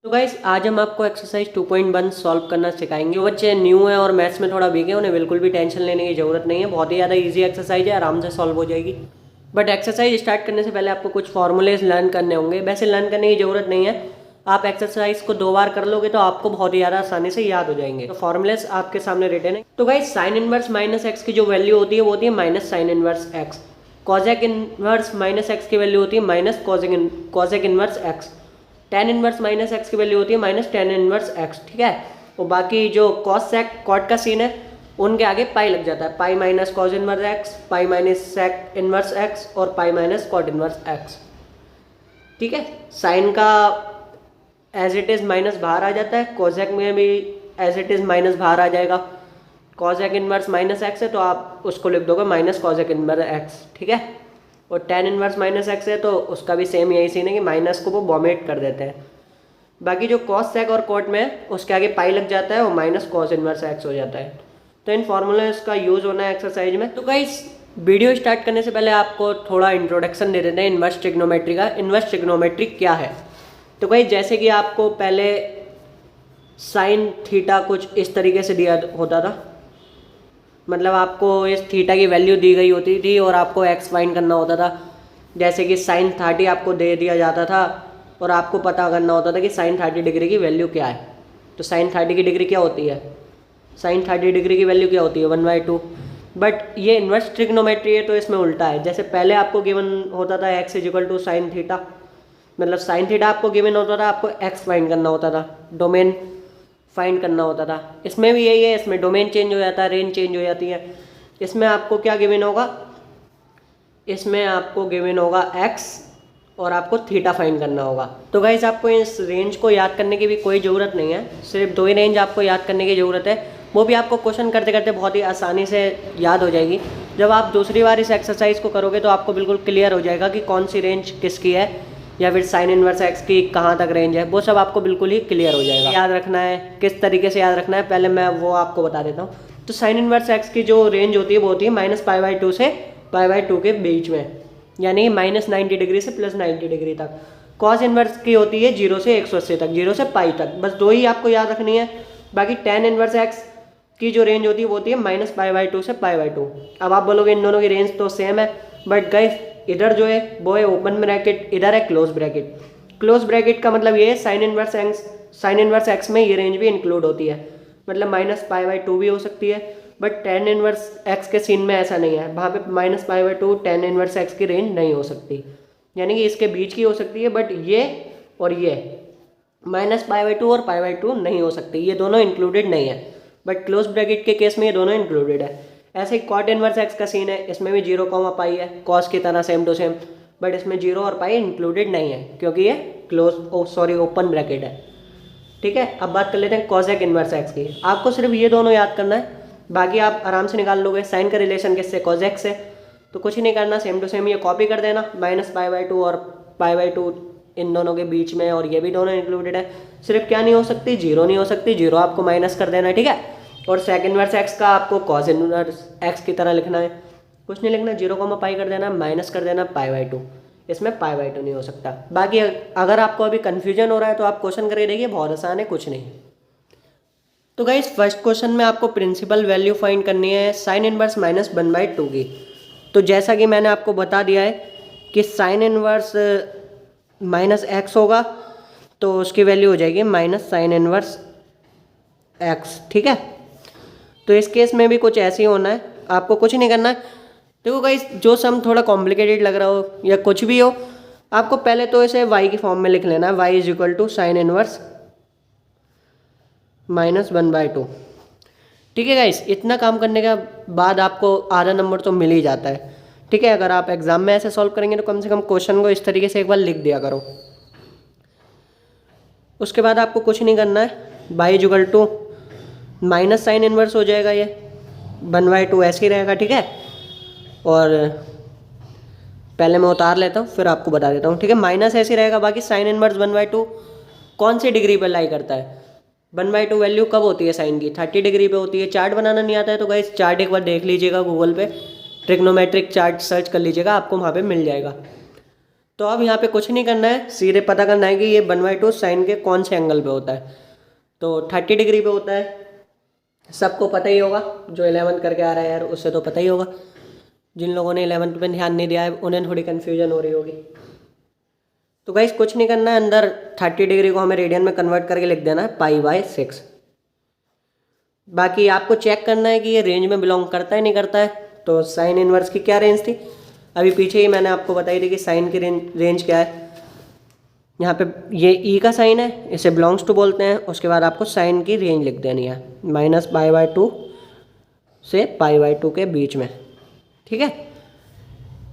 तो गाइस आज हम आपको एक्सरसाइज 2.1 सॉल्व करना सिखाएंगे। जो बच्चे न्यू हैं और मैथ्स में थोड़ा वीक है उन्हें बिल्कुल भी टेंशन लेने की ज़रूरत नहीं है। बहुत ही ज़्यादा इजी एक्सरसाइज है, आराम से सॉल्व हो जाएगी। बट एक्सरसाइज स्टार्ट करने से पहले आपको कुछ फॉर्मूलेज लर्न करने होंगे। वैसे लर्न करने की ज़रूरत नहीं है, आप एक्सरसाइज को 2 बार कर लोगे तो आपको बहुत ही ज़्यादा आसानी से याद हो जाएंगे। तो फॉर्मूलेज आपके सामने रिटन है। तो guys sine inverse minus x की जो वैल्यू होती है वो होती है minus sine inverse x. Cosec inverse minus x की वैल्यू होती है minus cosec inverse x. Tan inverse minus x की वैल्यू होती है माइनस टेन इनवर्स एक्स। ठीक है, और बाकी जो कॉस सेक कॉट का सीन है उनके आगे पाई लग जाता है। Pi minus cos inverse x, pi minus sec inverse x और pi minus cot inverse x. ठीक है, साइन का एज इट इज़ माइनस बाहर आ जाता है, कॉसेक में भी एज इट इज़ माइनस बाहर आ जाएगा। कॉसेक इनवर्स माइनस एक्स है तो आप उसको लिख दोगे माइनस कॉसेक इनवर्स एक्स। ठीक है, और टेन इनवर्स माइनस एक्स है तो उसका भी सेम यही सीन है कि माइनस को वो वॉमिट कर देते हैं। बाकी जो कॉस सेक और कॉट में है उसके आगे पाई लग जाता है और माइनस कॉस इनवर्स एक्स हो जाता है। तो इन फॉर्मूलाज का यूज़ होना है एक्सरसाइज में। तो गाइस वीडियो स्टार्ट करने से पहले आपको थोड़ा इंट्रोडक्शन दे देते हैं इन्वर्स ट्रिग्नोमेट्री का। इन्वर्स ट्रिग्नोमेट्री क्या है? तो गाइस जैसे कि आपको पहले साइन थीटा कुछ इस तरीके से दिया होता था, मतलब आपको इस थीटा की वैल्यू दी गई होती थी और आपको एक्स फाइंड करना होता था। जैसे कि साइन 30 आपको दे दिया जाता था और आपको पता करना होता था कि साइन 30 डिग्री की वैल्यू क्या है। तो साइन 30 की डिग्री क्या होती है? साइन 30 डिग्री की वैल्यू क्या होती है? 1/2। बट ये इन्वर्स ट्रिग्नोमेट्री है तो इसमें उल्टा है। जैसे पहले आपको गिवन होता था x is equal to sine theta, मतलब साइन थीटा आपको गिवन होता था, आपको एक्स फाइंड करना होता था, डोमेन फाइंड करना होता था। इसमें भी यही है, इसमें डोमेन चेंज हो जाता है, रेंज चेंज हो जाती है। इसमें आपको क्या गिवन होगा? इसमें आपको गिवन होगा एक्स और आपको थीटा फाइंड करना होगा। तो गाइस आपको इस रेंज को याद करने की भी कोई ज़रूरत नहीं है, सिर्फ 2 ही रेंज आपको याद करने की ज़रूरत है। वो भी आपको क्वेश्चन करते करते बहुत ही आसानी से याद हो जाएगी। जब आप दूसरी बार इस एक्सरसाइज को करोगे तो आपको बिल्कुल क्लियर हो जाएगा कि कौन सी रेंज किसकी है या फिर साइन इनवर्स एक्स की कहाँ तक रेंज है। वो सब आपको बिल्कुल ही क्लियर हो जाएगा। याद रखना है, किस तरीके से याद रखना है पहले मैं वो आपको बता देता हूँ। तो साइन इनवर्स एक्स की जो रेंज होती है वो होती है -π/2 से π/2 के बीच में, यानी -90 डिग्री से +90 डिग्री तक। कॉस इनवर्स की होती है 0 से 180 तक, 0 से पाई तक। बस 2 ही आपको याद रखनी है। बाकी टेन इनवर्स एक्स की जो रेंज होती है वो होती है -π/2 से π/2। अब आप बोलोगे इन दोनों की रेंज तो सेम है, बट गाइस इधर जो है वो है ओपन ब्रैकेट, इधर है क्लोज ब्रैकेट। क्लोज ब्रैकेट का मतलब ये है साइन इनवर्स एक्स में ये रेंज भी इंक्लूड होती है, मतलब -π/2 भी हो सकती है। बट टेन इनवर्स एक्स के सीन में ऐसा नहीं है, वहाँ पे -π/2 टेन इनवर्स एक्स की रेंज नहीं हो सकती, यानी कि इसके बीच की हो सकती है। बट ये और ये -π/2 और π/2 नहीं हो सकती, ये दोनों इंक्लूडेड नहीं है। बट क्लोज ब्रैकेट के केस में ये दोनों इंक्लूडेड है। ऐसे ही कॉट इनवर्स एक्स का सीन है, इसमें भी 0, पाई है, कॉस की तरह सेम टू सेम। बट इसमें 0 और पाई इंक्लूडेड नहीं है क्योंकि ये ओपन ब्रैकेट है। ठीक है, अब बात कर लेते हैं कॉसेक इनवर्स एक्स की। आपको सिर्फ ये दोनों याद करना है, बाकी आप आराम से निकाल लोगे। साइन का रिलेशन किससे? कॉसेक से। तो कुछ नहीं करना, सेम टू सेम ये कॉपी कर देना, -π/2 और π/2 इन दोनों के बीच में, और ये भी दोनों इंक्लूडेड है। सिर्फ क्या नहीं हो सकती? 0 नहीं हो सकती, 0 आपको माइनस कर देना है। ठीक है, और सेक इनवर्स एक्स का आपको कॉस इनवर्स एक्स की तरह लिखना है, कुछ नहीं लिखना, 0, पाई कर देना, माइनस कर देना π/2। इसमें π/2 नहीं हो सकता। बाकी अगर आपको अभी कन्फ्यूजन हो रहा है तो आप क्वेश्चन करके देखिए, बहुत आसान है, कुछ नहीं। तो गाइस फर्स्ट क्वेश्चन में आपको प्रिंसिपल वैल्यू फाइंड करनी है साइन इनवर्स -1/2 की। तो जैसा कि मैंने आपको बता दिया है कि साइन इनवर्स -x होगा तो उसकी वैल्यू हो जाएगी -sin इनवर्स x। ठीक है, तो इस केस में भी कुछ ऐसे ही होना है, आपको कुछ नहीं करना है। देखो गाइस जो सम थोड़ा कॉम्प्लिकेटेड लग रहा हो या कुछ भी हो, आपको पहले तो इसे y की फॉर्म में लिख लेना है, y = sin इनवर्स -1/2। ठीक है गाइस, इतना काम करने के बाद आपको आधा नंबर तो मिल ही जाता है। ठीक है, अगर आप एग्जाम में ऐसे सॉल्व करेंगे तो कम से कम क्वेश्चन को इस तरीके से एक बार लिख दिया करो। उसके बाद आपको कुछ नहीं करना है, y = -sin इनवर्स हो जाएगा, ये 1/2 ऐसे ही रहेगा। ठीक है, और पहले मैं उतार लेता हूँ फिर आपको बता देता हूँ। ठीक है, माइनस ऐसे ही रहेगा। बाकी साइन इनवर्स 1/2 कौन सी डिग्री पर लाई करता है? 1/2 वैल्यू कब होती है साइन की? 30 डिग्री पे होती है। चार्ट बनाना नहीं आता है तो गाइस चार्ट एक बार देख लीजिएगा, गूगल पे ट्रिग्नोमेट्रिक चार्ट सर्च कर लीजिएगा, आपको वहाँ पे मिल जाएगा। तो अब यहाँ पे कुछ नहीं करना है, सीधे पता करना है कि ये 1/2 साइन के कौन से एंगल पे होता है। तो 30 डिग्री पे होता है, सबको पता ही होगा, जो 11th करके आ रहा है यार उससे तो पता ही होगा। जिन लोगों ने 11th पे ध्यान नहीं दिया है उन्हें थोड़ी कन्फ्यूजन हो रही होगी। तो गाइस कुछ नहीं करना है, अंदर 30 डिग्री को हमें रेडियन में कन्वर्ट करके लिख देना है π/6। बाकी आपको चेक करना है कि ये रेंज में बिलोंग करता है नहीं करता है। तो साइन इनवर्स की क्या रेंज थी, अभी पीछे ही मैंने आपको बताई थी कि साइन की रेंज क्या है। यहाँ पे ये ई का साइन है, इसे बिलोंग्स टू बोलते हैं। उसके बाद आपको साइन की रेंज लिख देनी है -π/2 से π/2 के बीच में, ठीक है।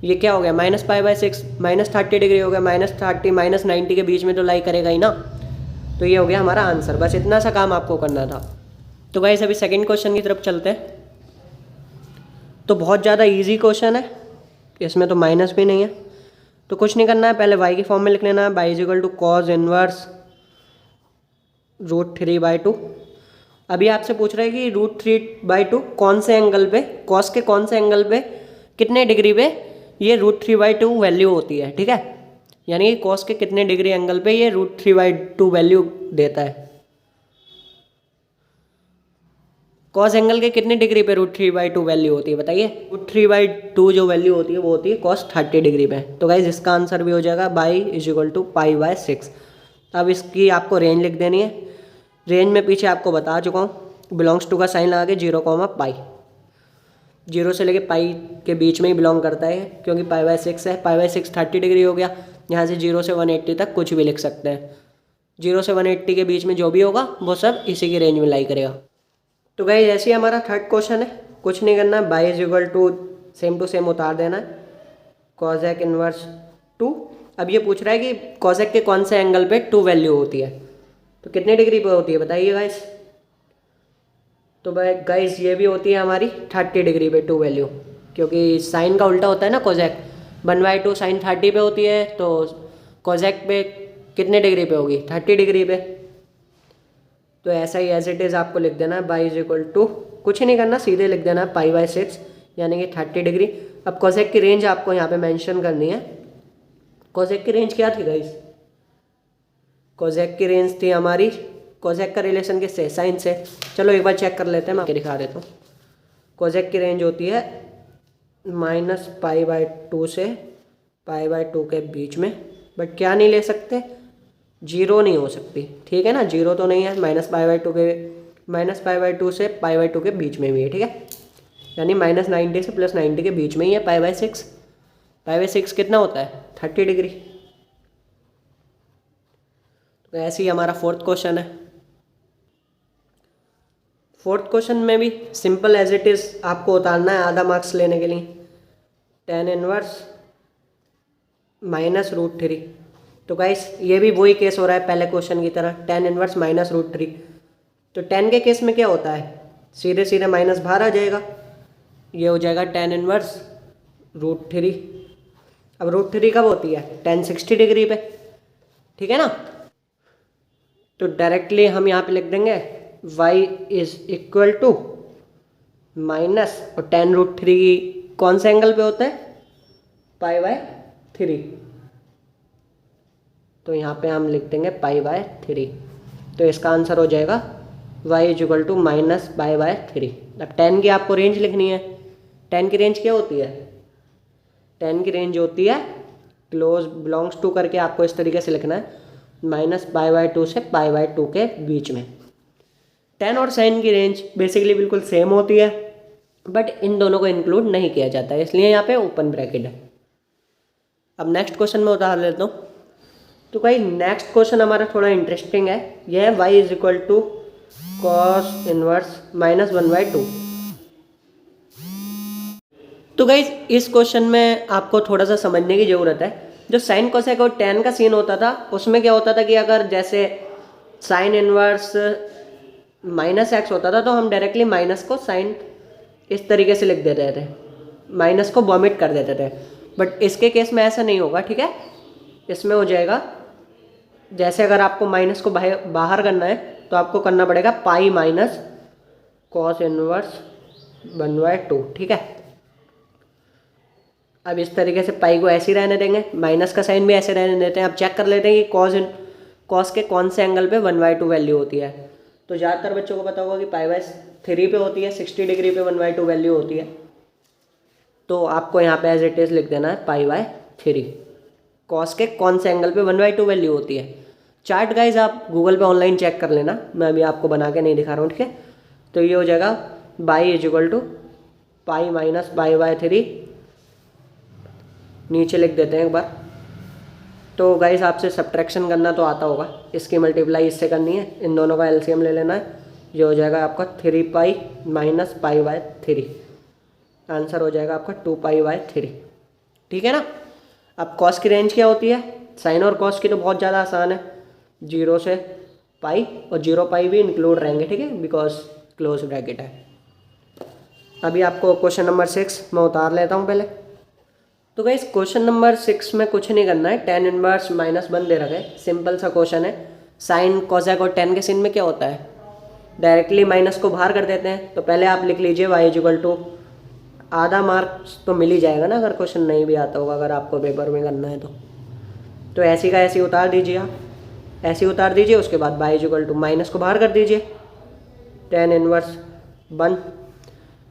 ये क्या हो गया -π/6, -30 डिग्री हो गया, -30 -90 के बीच में तो लाई करेगा ही ना। तो ये हो गया हमारा आंसर, बस इतना सा काम आपको करना था। तो गाइस अभी सेकंड क्वेश्चन की तरफ चलते हैं। तो बहुत ज़्यादा इजी क्वेश्चन है, इसमें तो माइनस भी नहीं है। तो कुछ नहीं करना है, पहले y की फॉर्म में लिख लेना है y = cos इनवर्स √3/2। अभी आपसे पूछ रहा है कि √3/2 कौन से एंगल पे, cos के कौन से एंगल पे कितने डिग्री पे ये √3/2 वैल्यू होती है, ठीक है। यानी कि cos के कितने डिग्री एंगल पे ये √3/2 वैल्यू देता है। cos एंगल के कितने डिग्री पे √3/2 वैल्यू होती है बताइए। √3/2 जो वैल्यू होती है वो होती है cos 30 डिग्री पे। तो गाइज इसका आंसर भी हो जाएगा y = π/6। अब इसकी आपको रेंज लिख देनी है। रेंज में पीछे आपको बता चुका हूँ, बिलोंग्स टू का साइन लगा के 0, π से लेके पाई के बीच में ही बिलोंग करता है, क्योंकि π/6 है। π/6 30 डिग्री हो गया। यहाँ से 0 से 180 तक कुछ भी लिख सकते हैं। 0 से 180 के बीच में जो भी होगा वो सब इसी की रेंज में लाई करेगा। तो गाइस ऐसे ही हमारा थर्ड क्वेश्चन है, कुछ नहीं करना, y = सेम टू सेम उतार देना है, cosec इनवर्स 2। अब ये पूछ रहा है कि cosec के कौन से एंगल पे 2 वैल्यू होती है, तो कितने डिग्री पे होती है बताइए गाइस। तो भाई गाइस ये भी होती है हमारी 30 डिग्री पे 2 वैल्यू, क्योंकि साइन का उल्टा होता है ना cosec। 1/2 साइन 30 पे होती है, तो cosec पे कितने डिग्री पे होगी 30 डिग्री पे। तो ऐसा ही एज इट इज़ आपको लिख देना है y = कुछ नहीं करना, सीधे लिख देना है π/6 यानी कि 30 डिग्री। अब cosec की रेंज आपको यहाँ पे मेंशन करनी है। cosec की रेंज क्या थी गाइस, cosec की रेंज थी हमारी, cosec का रिलेशन किससे, साइन से। चलो एक बार चेक कर लेते हैं, मैं आपको दिखा देता हूँ। cosec की रेंज होती है -π/2 से π/2 के बीच में, बट क्या नहीं ले सकते, 0 नहीं हो सकती, ठीक है ना। 0 तो नहीं है, -π/2 से π/2 के बीच में भी है, ठीक है। यानी -90 से +90 के बीच में ही है π/6। π/6 कितना होता है 30 डिग्री। तो ऐसे ही हमारा फोर्थ क्वेश्चन है। फोर्थ क्वेश्चन में भी सिंपल एज इट इज़ आपको उतारना है आधा मार्क्स लेने के लिए। tan inverse -√3। तो गाइस ये भी वही केस हो रहा है पहले क्वेश्चन की तरह, tan इनवर्स -√3। तो tan के केस में क्या होता है, सीधे सीधे माइनस बाहर आ जाएगा, ये हो जाएगा tan इनवर्स √3। अब √3 कब होती है, tan 60 डिग्री पे, ठीक है ना। तो डायरेक्टली हम यहाँ पे लिख देंगे y = माइनस, और tan √3 कौन से एंगल पे होता है π/3। तो यहाँ पे हम लिख देंगे π/3। तो इसका आंसर हो जाएगा y = -π/3। अब tan की आपको रेंज लिखनी है। tan की रेंज क्या होती है, tan की रेंज होती है क्लोज बिलोंग्स टू करके आपको इस तरीके से लिखना है, -π/2 से π/2 के बीच में। tan और sin की रेंज बेसिकली बिल्कुल सेम होती है, बट इन दोनों को इंक्लूड नहीं किया जाता है, इसलिए यहाँ पे ओपन ब्रैकेट है। अब नेक्स्ट क्वेश्चन में उतार लेता हूँ। तो भाई नेक्स्ट क्वेश्चन हमारा थोड़ा इंटरेस्टिंग है। यह है y = cos इनवर्स -1/2। तो गाइज इस क्वेश्चन में आपको थोड़ा सा समझने की ज़रूरत है। जो साइन कोसेक और tan का सीन होता था उसमें क्या होता था कि अगर जैसे साइन इनवर्स -x होता था तो हम डायरेक्टली माइनस को साइन इस तरीके से लिख देते थे, माइनस को वॉमिट कर देते थे। बट इसके केस में ऐसा नहीं होगा, ठीक है। इसमें हो जाएगा जैसे अगर आपको माइनस को बाहर करना है तो आपको करना पड़ेगा पाई माइनस cos इनवर्स 1/2, ठीक है। अब इस तरीके से पाई को ऐसे ही रहने देंगे, माइनस का साइन भी ऐसे रहने देते हैं। अब चेक कर लेते हैं कि कॉस के कौन से एंगल पे 1/2 वैल्यू होती है। तो ज़्यादातर बच्चों को पता होगा कि π/3 पे होती है, 60 डिग्री पे 1/2 वैल्यू होती है। तो आपको यहाँ पे एज इट इज़ लिख देना है π/3, कॉस के कौन से एंगल पे 1/2 वैल्यू होती है। चार्ट गाइज आप गूगल पे ऑनलाइन चेक कर लेना, मैं अभी आपको बना के नहीं दिखा रहा हूँ, ठीक है। तो ये हो जाएगा by equal to pi minus π/3, नीचे लिख देते हैं एक बार। तो गाइस आपसे सब्ट्रैक्शन करना तो आता होगा, इसकी मल्टीप्लाई इससे करनी है, इन दोनों का एलसीएम ले लेना है। ये हो जाएगा आपका 3π माइनस π/3, आंसर हो जाएगा आपका 2π/3, ठीक है ना। अब कॉस की रेंज क्या होती है, साइन और कॉस की तो बहुत ज़्यादा आसान है, 0 से पाई, और 0π भी इंक्लूड रहेंगे, ठीक है, बिकॉज क्लोज ब्रैकेट है। अभी आपको क्वेश्चन नंबर 6 मैं उतार लेता हूँ पहले। तो गाइस क्वेश्चन नंबर 6 में कुछ नहीं करना है, tan इनवर्स -1 दे रखा है, सिंपल सा क्वेश्चन है। साइन कोसेक और tan के सीन में क्या होता है, डायरेक्टली माइनस को बाहर कर देते हैं। तो पहले आप लिख लीजिए y इक्वल टू, आधा मार्क्स तो मिल ही जाएगा ना अगर क्वेश्चन नहीं भी आता होगा, अगर आपको पेपर में करना है तो ऐसी का ऐसी उतार दीजिए, आप ऐसे उतार दीजिए। उसके बाद y इक्वल टू माइनस को बाहर कर दीजिए, tan इनवर्स 1।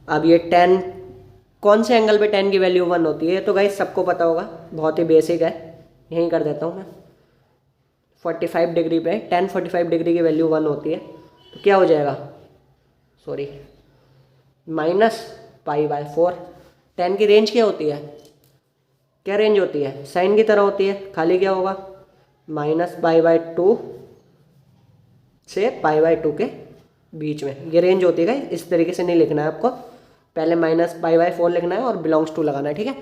अब ये tan कौन से एंगल पे tan की वैल्यू 1 होती है, तो गाइस सबको पता होगा, बहुत ही बेसिक है, यहीं कर देता हूँ मैं। 45 डिग्री पे tan 45 डिग्री की वैल्यू 1 होती है, तो क्या हो जाएगा, सॉरी, -π/4। tan की रेंज क्या होती है, क्या रेंज होती है, साइन की तरह होती है, खाली क्या होगा, -π/2 से π/2 के बीच में ये रेंज होती है। इस तरीके से नहीं लिखना है आपको, पहले -π/4 लिखना है और बिलोंग्स टू लगाना है, ठीक है।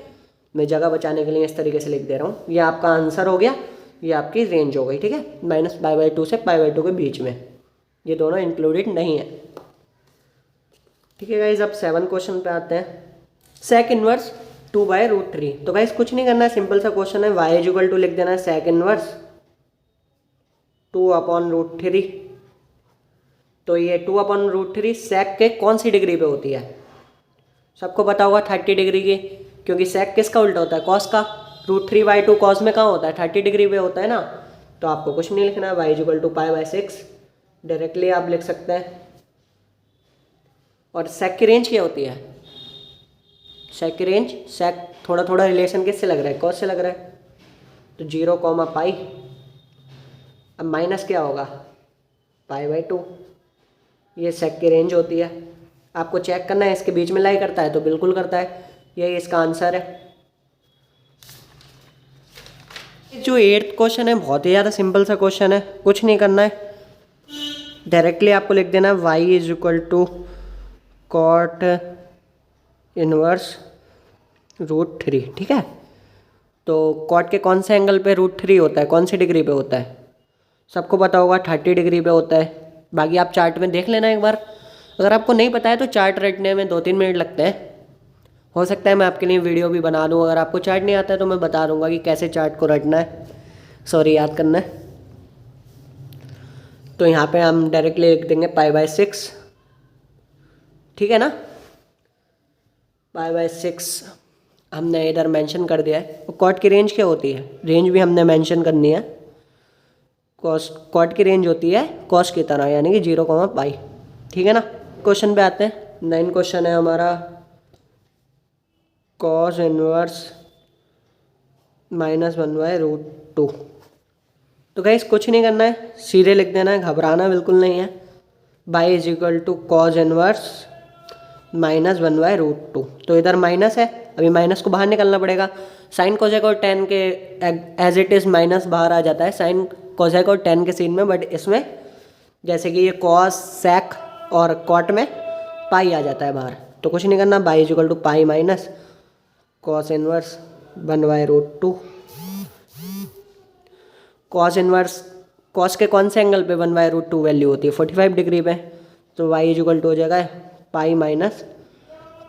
मैं जगह बचाने के लिए इस तरीके से लिख दे रहा हूँ। ये आपका आंसर हो गया, ये आपकी रेंज हो गई, ठीक है, -π/2 से π/2 के बीच में, ये दोनों इंक्लूडेड नहीं है, ठीक है गाइज। अब 7 क्वेश्चन पे आते हैं। Sec inverse 2/√3। तो गाइज कुछ नहीं करना है, सिंपल सा क्वेश्चन है, y इक्वल टू लिख देना है सेक इनवर्स 2/√3। तो ये 2/√3 सेक के कौन सी डिग्री पे होती है, सबको पता होगा 30 डिग्री की, क्योंकि सेक किसका उल्टा होता है, कॉस का। √3/2 कॉस में कहाँ होता है, 30 डिग्री पे होता है ना। तो आपको कुछ नहीं लिखना है, y इक्वल टू π/6 डायरेक्टली आप लिख सकते हैं। और सेक की रेंज क्या होती है, सेक की रेंज, सेक थोड़ा थोड़ा रिलेशन किससे लग रहा है, कॉस से लग रहा है, तो 0, अब माइनस क्या होगा, π/2, ये सेक की रेंज होती है। आपको चेक करना है इसके बीच में लाई करता है, तो बिल्कुल करता है, यही इसका आंसर है। जो 8th क्वेश्चन है बहुत ही ज़्यादा सिंपल सा क्वेश्चन है, कुछ नहीं करना है, डायरेक्टली आपको लिख देना है y is equal to cot inverse √3, ठीक है। तो कॉट के कौन से एंगल पे √3 होता है, कौन सी डिग्री पे होता है, सबको पता होगा 30 डिग्री पे होता है। बाकी आप चार्ट में देख लेना एक बार, अगर आपको नहीं पता है तो चार्ट रटने में 2-3 मिनट लगते हैं, हो सकता है मैं आपके लिए वीडियो भी बना दूँ। अगर आपको चार्ट नहीं आता है तो मैं बता दूंगा कि कैसे चार्ट को रटना है, सॉरी याद करना है। तो यहाँ पे हम डायरेक्टली लिख देंगे π/6, ठीक है ना, π/6 हमने इधर मेंशन कर दिया है। और कॉट की रेंज क्या होती है, रेंज भी हमने मेंशन करनी है, कॉट की रेंज होती है कॉस की तरह, यानी कि 0, ठीक है ना। क्वेश्चन पे आते हैं, 9 क्वेश्चन है हमारा, कॉस इनवर्स -1/√2। तो गाइस कुछ नहीं करना है, सीधे लिख देना है, घबराना बिल्कुल नहीं है। y is equal to cos inverse -1/√2। तो इधर माइनस है, अभी माइनस को बाहर निकलना पड़ेगा। साइन कोसेक और tan के एज इट इज़ माइनस बाहर आ जाता है साइन कोसेक और tan के सीन में, बट इसमें जैसे कि ये कॉस सेक और कॉट में पाई आ जाता है बाहर। तो कुछ नहीं करना, y is equal to pi minus cos inverse 1/√2। Cos inverse, cos के कौन से एंगल पे 1/√2 वैल्यू होती है, 45 डिग्री पे, तो y इज इक्वल टू हो जाएगा पाई माइनस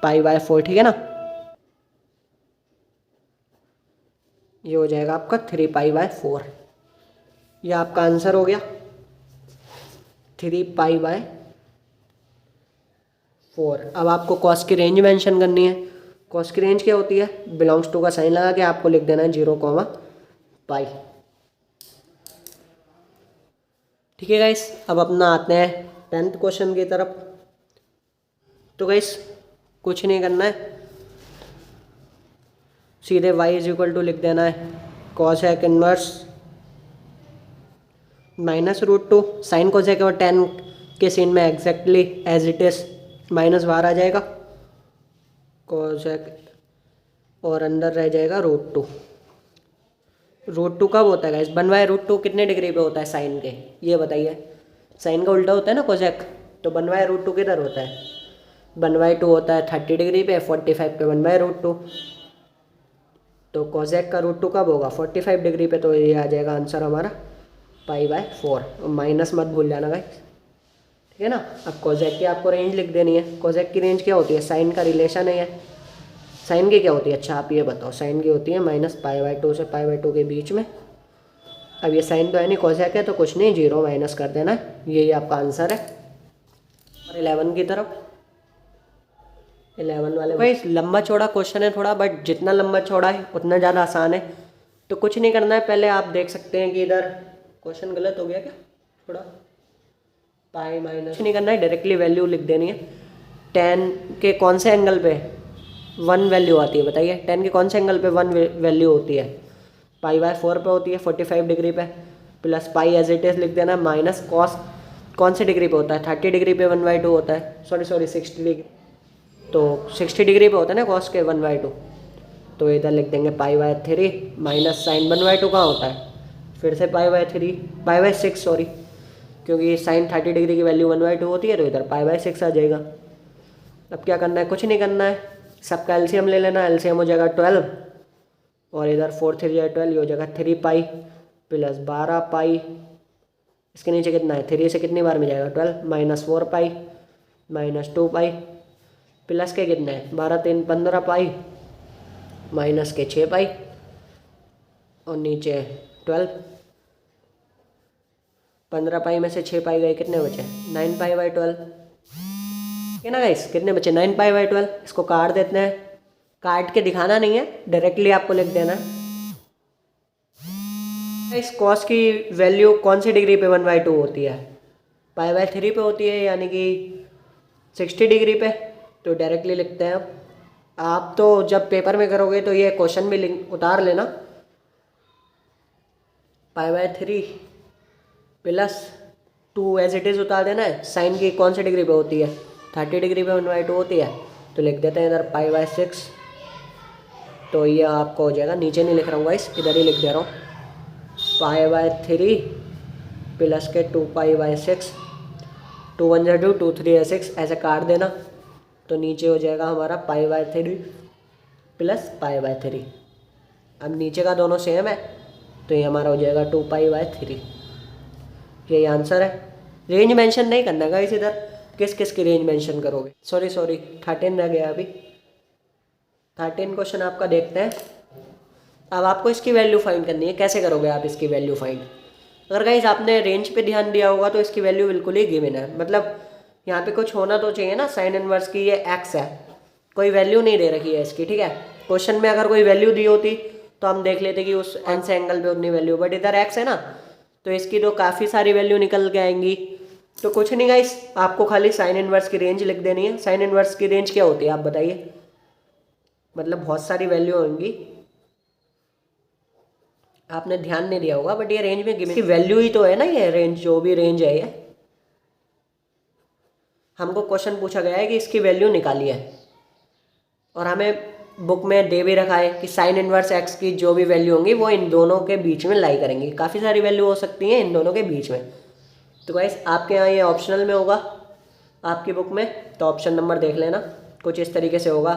π/4, ठीक है ना। ये हो जाएगा आपका 3π/4, ये आपका आंसर हो गया 3π/4। अब आपको कॉस की रेंज मेंशन करनी है, कॉस की रेंज क्या होती है, बिलोंग्स टू का साइन लगा के आपको लिख देना है 0, पाई। ठीक है गाइस, अब अपना आते हैं 10th क्वेश्चन की तरफ। तो गाइस कुछ नहीं करना है, सीधे y इज इक्वल टू लिख देना है कॉसेक इनवर्स -√2 साइन कोसेक और टेन के सीन में exactly as it is minus बाहर आ जाएगा कोसेक और अंदर रह जाएगा √2। √2 कब होता है गाइस, 1/√2 कितने डिग्री पे होता है साइन के, ये बताइए। साइन का उल्टा होता है ना कोसेक, तो 1/√2 किधर होता है, 1/2 होता है 30 डिग्री पे, 45 पे 1/√2। तो कोसेक का √2 कब होगा, 45 डिग्री पे, तो ये आ जाएगा आंसर हमारा π/4। माइनस मत भूल जाना गाइस, ठीक है ना। अब कोसेक की आपको रेंज लिख देनी है। कोसेक की रेंज क्या होती है, साइन का रिलेशन है, साइन की क्या होती है, अच्छा आप ये बताओ। साइन की होती है -π/2 से π/2 के बीच में। अब ये साइन तो है नहीं, कोसेक है, तो कुछ नहीं, 0 माइनस कर देना है, यही आपका आंसर है। और 11 की तरफ, 11 वाले भाई लंबा चौड़ा क्वेश्चन है थोड़ा, बट जितना लंबा चौड़ा है उतना ज़्यादा आसान है। तो कुछ नहीं करना है, पहले आप देख सकते हैं कि इधर क्वेश्चन गलत हो गया क्या थोड़ा, पाई माइनस, कुछ नहीं करना है, डायरेक्टली वैल्यू लिख देनी है। 10 के कौन से एंगल पे 1 वैल्यू आती है बताइए, 10 के कौन से एंगल पे 1 वैल्यू होती है, π/4 पे होती है 45 डिग्री पे, plus pi as it is लिख देना, माइनस कॉस कौन से डिग्री पे होता है, 30 डिग्री पे 1/2 होता है, सॉरी 60 डिग्री, तो 60 डिग्री पे होता है ना कॉस के 1/2, तो इधर लिख देंगे π/3 माइनस साइन 1/2 कहाँ होता है, फिर से π/6 सॉरी, क्योंकि साइन 30 डिग्री की वैल्यू 1/2 होती है, तो इधर π/6 आ जाएगा। अब क्या करना है, कुछ नहीं करना है, सबका एलसीएम ले लेना, एलसीएम हो जाएगा 12, और इधर 4 3 12, ये हो जाएगा 3 पाई प्लस 12 पाई, इसके नीचे कितना है, 3 से कितनी बार में जाएगा 12, माइनस 4 पाई माइनस 2 पाई, प्लस के कितना है 12 3 15 पाई, माइनस के 6 पाई, और नीचे 12, 15 पाई में से 6 पाई गए, कितने बचे 9 π/12, है ना गाइस, कितने बचे 9 π/12। इसको काट देते हैं, काट के दिखाना नहीं है, डायरेक्टली आपको लिख देना है। इस कॉस की वैल्यू कौन सी डिग्री पे 1/2 होती है, π/3 पे होती है, यानी कि 60 डिग्री पे, तो डायरेक्टली लिखते हैं। आप तो जब पेपर में करोगे तो ये क्वेश्चन भी उतार लेना, π/3 प्लस 2 एज इट इज़ उतार देना है। साइन की कौन सी डिग्री पे होती है, 30 डिग्री पे 1/2 होती है, तो लिख देते हैं इधर π/6, तो ये आपको हो जाएगा, नीचे नहीं लिख रहा हूँ गाइस, इधर ही लिख दे रहा हूँ, π/3 प्लस के 2π/6, 2 1 2 2 3 6, ऐसे काट देना, तो नीचे हो जाएगा हमारा π/3 प्लस π/3। अब नीचे का दोनों सेम है, तो ये हमारा हो जाएगा 2π/3, यही आंसर है। रेंज मेंशन नहीं करना गाइस, इधर किस किस की रेंज मेंशन करोगे, सॉरी 13 रह गया अभी, 13 क्वेश्चन आपका देखते हैं। अब आपको इसकी वैल्यू फाइंड करनी है, कैसे करोगे आप इसकी वैल्यू फाइंड। अगर गाइस आपने रेंज पे ध्यान दिया होगा तो इसकी वैल्यू बिल्कुल ही गिवन है, मतलब यहाँ पे कुछ होना तो चाहिए ना, साइन इनवर्स की ये x है, कोई वैल्यू नहीं दे रखी है इसकी, ठीक है। क्वेश्चन में अगर कोई वैल्यू दी होती तो हम देख लेते कि उस एन से एंगल पे उतनी वैल्यू, बट इधर x है ना, तो इसकी तो काफ़ी सारी वैल्यू निकल के आएंगी। तो कुछ नहीं गाइस, आपको खाली साइन इनवर्स की रेंज लिख देनी है। साइन इनवर्स की रेंज क्या होती है आप बताइए, मतलब बहुत सारी वैल्यू होंगी, आपने ध्यान नहीं दिया होगा, बट ये रेंज में गिवन वैल्यू ही तो है ना, ये रेंज जो भी रेंज है, ये हमको क्वेश्चन पूछा गया है कि इसकी वैल्यू निकाली है, और हमें बुक में दे भी रखा है कि साइन इनवर्स एक्स की जो भी वैल्यू होंगी वो इन दोनों के बीच में लाई करेंगी। काफ़ी सारी वैल्यू हो सकती हैं इन दोनों के बीच में। तो गाइस आपके यहाँ ये ऑप्शनल में होगा आपकी बुक में, तो ऑप्शन नंबर देख लेना, कुछ इस तरीके से होगा,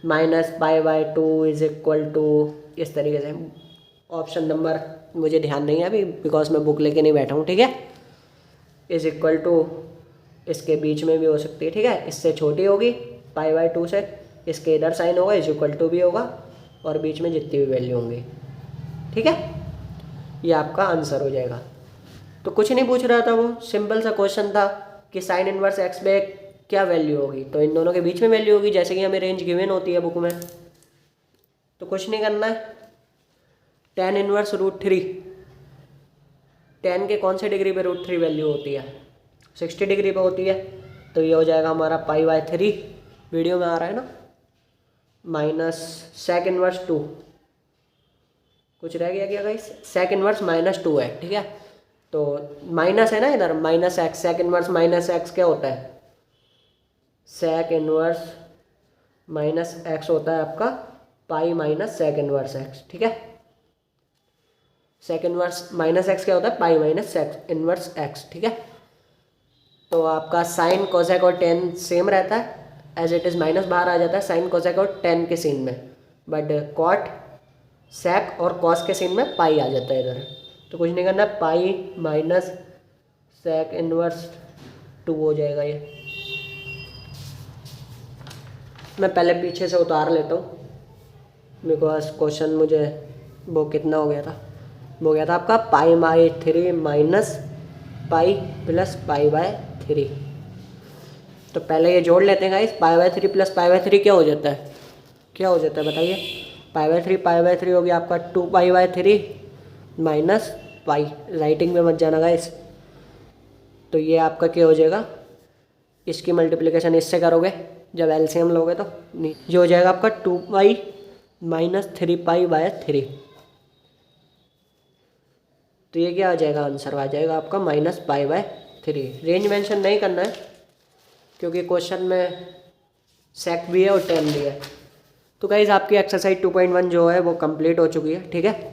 -π/2 इज इक्वल टू, इस तरीके से। ऑप्शन नंबर मुझे ध्यान नहीं है अभी, बिकॉज मैं बुक लेके नहीं बैठा हूँ, ठीक है। इज इक्वल टू इसके बीच में भी हो सकती है, ठीक है, इससे छोटी होगी π/2 से, इसके इधर साइन होगा, इज इक्वल टू भी होगा, और बीच में जितनी भी वैल्यू होंगी, ठीक है। ये आपका आंसर हो जाएगा। तो कुछ नहीं पूछ रहा था वो, सिंपल सा क्वेश्चन था कि साइन इनवर्स एक्स पे क्या वैल्यू होगी, तो इन दोनों के बीच में वैल्यू होगी, जैसे कि हमें रेंज गिवन होती है बुक में। तो कुछ नहीं करना है, tan इनवर्स √3, tan के कौन से डिग्री पे √3 वैल्यू होती है, 60 डिग्री पे होती है। तो ये हो जाएगा हमारा π/3, वीडियो में आ रहा है ना, माइनस sec इनवर्स 2, कुछ रह गया क्या गाइस, sec इनवर्स -2 है, ठीक है। तो माइनस है ना इधर, -x, sec इनवर्स -x क्या होता है, sec इनवर्स -x होता है आपका pi minus sec inverse x, ठीक है। sec इनवर्स -x क्या होता है, pi minus sec inverse x, ठीक है। तो आपका साइन कोसेक और टेन सेम रहता है, एज इट इज़ माइनस बाहर आ जाता है साइन कोसेक और टेन के सीन में, बट कॉट सेक और कॉस के सीन में पाई आ जाता है इधर। तो कुछ नहीं करना, पाई माइनस sec इनवर्स 2 हो जाएगा ये। मैं पहले पीछे से उतार लेता हूँ, मेरे पास क्वेश्चन मुझे वो कितना हो गया था, वो गया था आपका π/3 माइनस पाई प्लस π/3। तो पहले ये जोड़ लेते हैं गाइस, π/3 प्लस π/3 क्या हो जाता है, क्या हो जाता है बताइए, π/3 हो गया आपका 2π/3 माइनस पाई, राइटिंग में मत जाना गाइस। तो ये आपका क्या हो जाएगा, इसकी मल्टीप्लिकेशन इससे करोगे जब एलसीएम लोगे तो नहीं, ये हो जाएगा आपका 2π माइनस 3π/3। तो ये क्या आ जाएगा, आंसर आ जाएगा आपका -π/3। रेंज मेंशन नहीं करना है क्योंकि क्वेश्चन में सेक भी है और टेन भी है। तो गाइस आपकी एक्सरसाइज 2.1 जो है वो कंप्लीट हो चुकी है, ठीक है।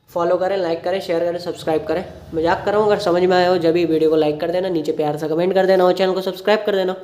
फॉलो करें, लाइक करें, शेयर करें, सब्सक्राइब करें। मजाक कर रहा हूँ, अगर समझ में आया हो जब भी वीडियो को लाइक कर देना, नीचे प्यार से कमेंट कर देना और चैनल को सब्सक्राइब कर देना।